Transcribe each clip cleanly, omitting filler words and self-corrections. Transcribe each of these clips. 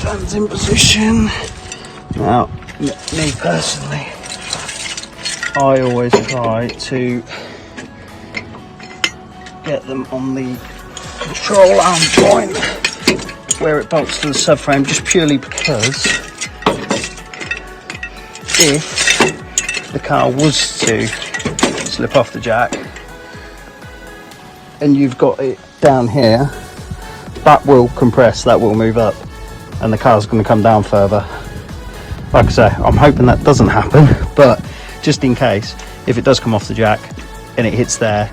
stands in position. Now, me personally, I always try to get them on the control arm joint where it bolts to the subframe, just purely because if the car was to slip off the jack and you've got it down here, that will compress, that will move up, and the car's going to come down further. Like I say, I'm hoping that doesn't happen, but just in case, if it does come off the jack and it hits there,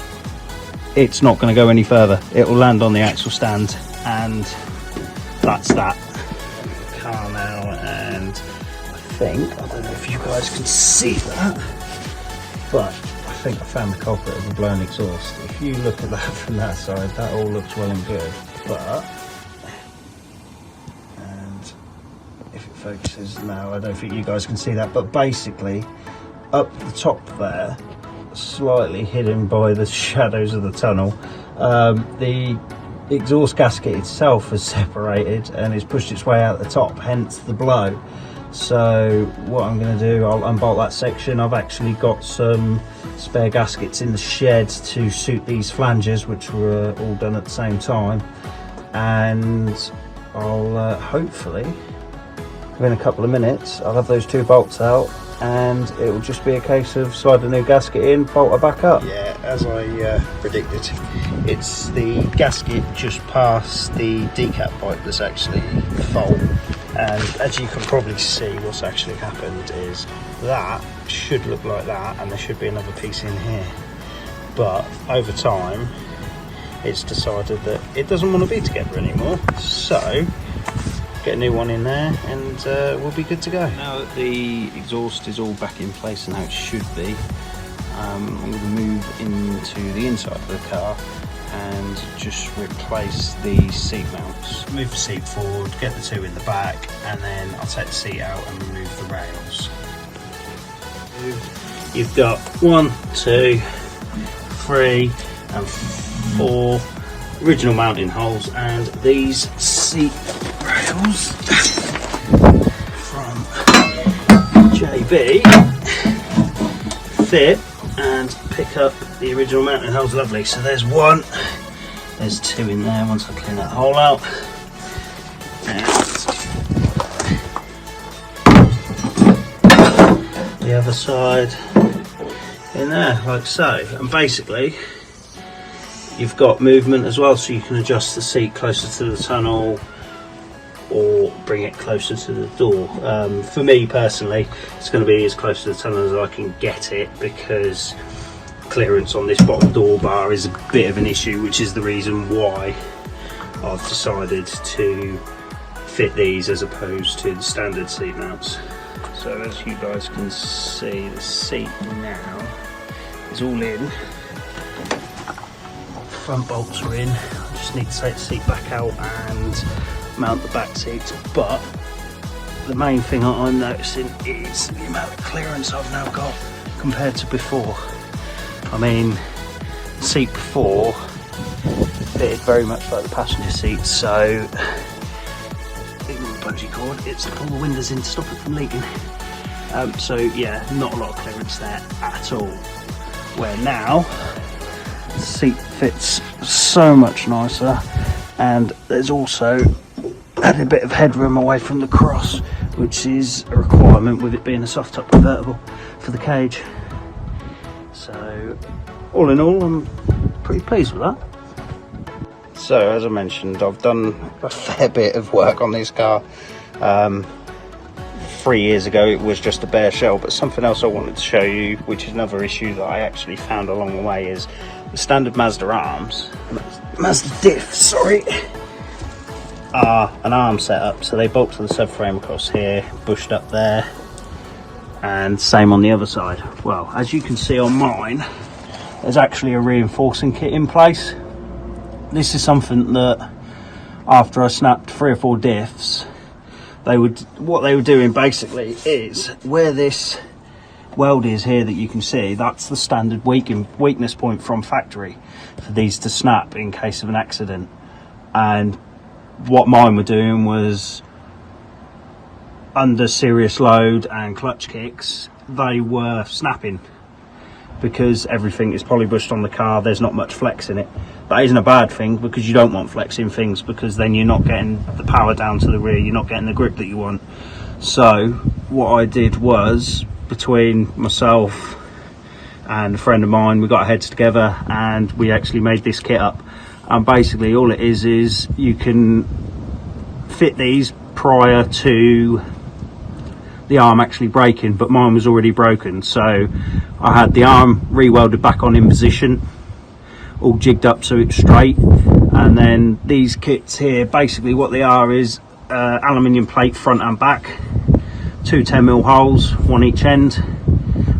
it's not going to go any further. It will land on the axle stand, and that's that car now. And I don't know if you guys can see that, but I think I found the culprit of the blown exhaust. If you look at that from that side, that all looks well and good, but, and if it focuses now, I don't think you guys can see that, but basically up the top there, slightly hidden by the shadows of the tunnel, the exhaust gasket itself has separated and it's pushed its way out the top, hence the blow. So what I'm going to do, I'll unbolt that section. I've actually got some spare gaskets in the shed to suit these flanges, which were all done at the same time, and I'll hopefully within a couple of minutes I'll have those two bolts out, and it will just be a case of slide a new gasket in, bolt her back up. Yeah, as I predicted, it's the gasket just past the decap pipe that's actually fault, and as you can probably see, what's actually happened is that should look like that, and there should be another piece in here, but over time it's decided that it doesn't want to be together anymore, so get a new one in there and we'll be good to go. Now that the exhaust is all back in place and how it should be, I'm going to move into the inside of the car and just replace the seat mounts. Move the seat forward, get the two in the back, and then I'll take the seat out and remove the rails. You've got 1, 2, 3 and 4 original mounting holes, and these seat rails from JB fit and pick up the original mounting holes. Lovely. So there's 1, there's 2 in there once I clean that hole out, and the other side in there like so. And basically you've got movement as well, so you can adjust the seat closer to the tunnel or bring it closer to the door. For me personally, it's going to be as close to the tunnel as I can get it, because clearance on this bottom door bar is a bit of an issue, which is the reason why I've decided to fit these as opposed to the standard seat mounts. So as you guys can see, the seat now is all in. Front bolts are in. I just need to take the seat back out and mount the back seats, but the main thing I'm noticing is the amount of clearance I've now got compared to before. I mean, the seat before fitted very much like the passenger seat, so ignore the bungee cord, it's to pull the windows in to stop it from leaking. So yeah, not a lot of clearance there at all, where now the seat fits so much nicer, and there's also added a bit of headroom away from the cross, which is a requirement with it being a soft top convertible for the cage. So all in all, I'm pretty pleased with that. So as I mentioned, I've done a fair bit of work on this car. 3 years ago it was just a bare shell, but something else I wanted to show you, which is another issue that I actually found along the way, is the standard Mazda arms, Mazda diffs, sorry, are an arm setup, so they bolt to the subframe across here, bushed up there, and same on the other side. Well, as you can see on mine, there's actually a reinforcing kit in place. This is something that after I snapped 3 or 4 diffs, what they were doing basically is, where this weld is here that you can see, that's the standard weakness point from factory for these to snap in case of an accident. And what mine were doing was under serious load and clutch kicks, they were snapping, because everything is polybushed on the car. There's not much flex in it. That isn't a bad thing, because you don't want flex in things, because then you're not getting the power down to the rear, you're not getting the grip that you want. So what I did was, between myself and a friend of mine, we got our heads together and we actually made this kit up. And basically all it is you can fit these prior to the arm actually breaking, but mine was already broken, so I had the arm re-welded back on in position, all jigged up so it's straight. And then these kits here, basically what they are is aluminium plate front and back, two 10mm holes, one each end,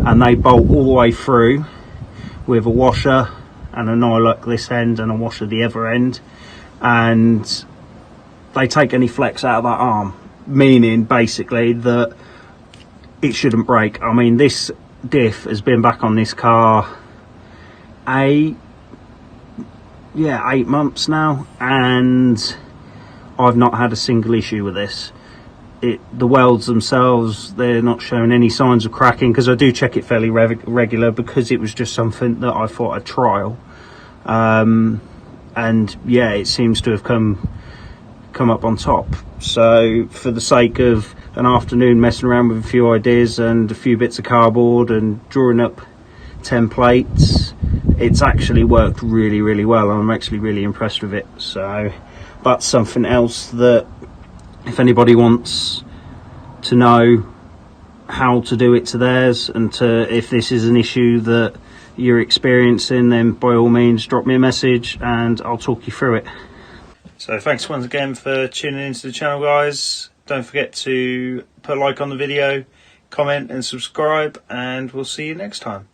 and they bolt all the way through with a washer and a nylock this end and a washer the other end, and they take any flex out of that arm, meaning basically that it shouldn't break. I mean, this diff has been back on this car 8 months now, and I've not had a single issue with this. The welds themselves, they're not showing any signs of cracking, because I do check it fairly regular, because it was just something that I thought I'd trial. And yeah, it seems to have come up on top. So for the sake of an afternoon messing around with a few ideas and a few bits of cardboard and drawing up templates, it's actually worked really, really well. I'm actually really impressed with it. So that's something else that, if anybody wants to know how to do it to theirs, and if this is an issue that you're experiencing, then by all means drop me a message and I'll talk you through it. So thanks once again for tuning into the channel, guys. Don't forget to put a like on the video, comment and subscribe, and we'll see you next time.